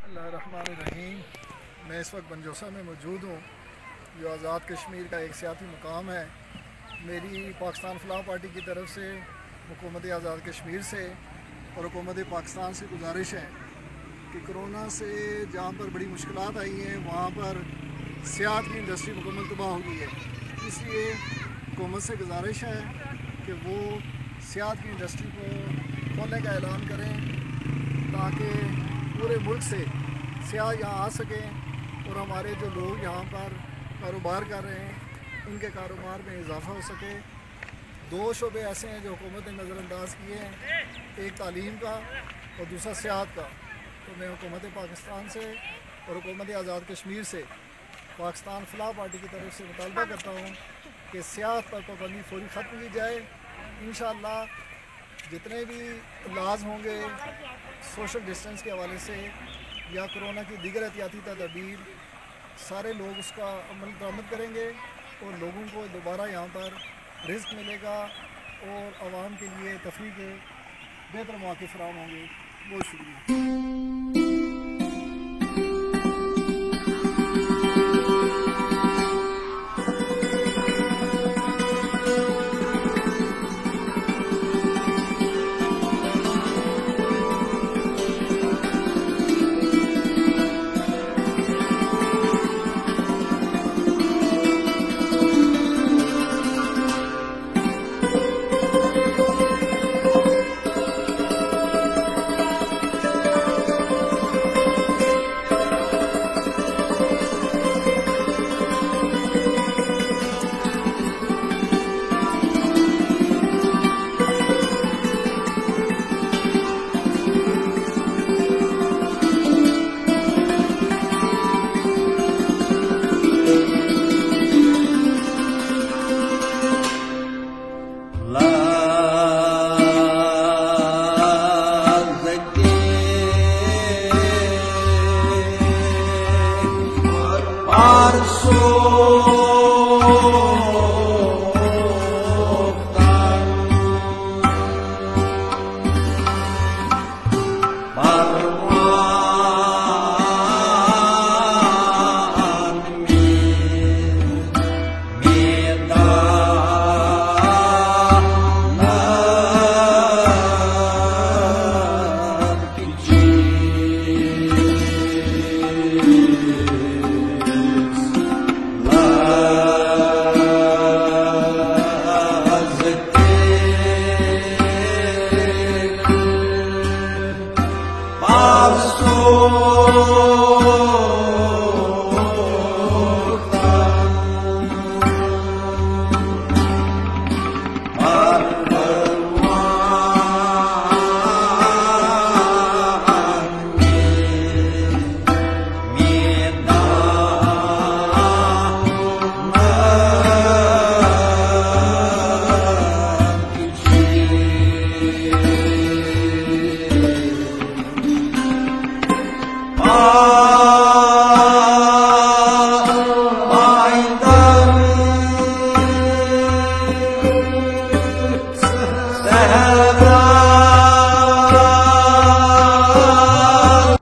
बिस्मिल्लाहिर्रहमानिर्रहीम। मैं इस वक्त बनजोसा में मौजूद हूँ, जो आज़ाद कश्मीर का एक सियासी मुकाम है। मेरी पाकिस्तान फलाह पार्टी की तरफ से हुकूमत आज़ाद कश्मीर से और हुकूमत पाकिस्तान से गुजारिश है कि कोरोना से जहाँ पर बड़ी मुश्किलात आई हैं वहाँ पर सियाहत की इंडस्ट्री मुकम्मल तबाह हो गई है। इसलिए हुकूमत से गुजारिश है कि वो सियाहत की इंडस्ट्री को खोलने का ऐलान करें ताकि पूरे मुल्क से सियाह यहाँ आ सकें और हमारे जो लोग यहाँ पर कारोबार कर रहे हैं उनके कारोबार में इजाफ़ा हो सके। दो शोबे ऐसे हैं जो हुकूमत ने नज़रअंदाज किए हैं, एक तालीम का और दूसरा सियाहत का। तो मैं हुकूमत पाकिस्तान से और हुकूमत आज़ाद कश्मीर से पाकिस्तान फलाह पार्टी की तरफ से मुतालबा करता हूँ कि सियाहत पर पाबंदी फौरी ख़त्म की जाए। इंशाअल्लाह जितने भी इलाज होंगे सोशल डिस्टेंस के हवाले से या कोरोना की दीगर एहतियाती तदाबीर, सारे लोग उसका अमल दरामद करेंगे और लोगों को दोबारा यहाँ पर रिस्क मिलेगा और आवाम के लिए तफरीह के बेहतर मौके फराहम होंगे। बहुत शुक्रिया।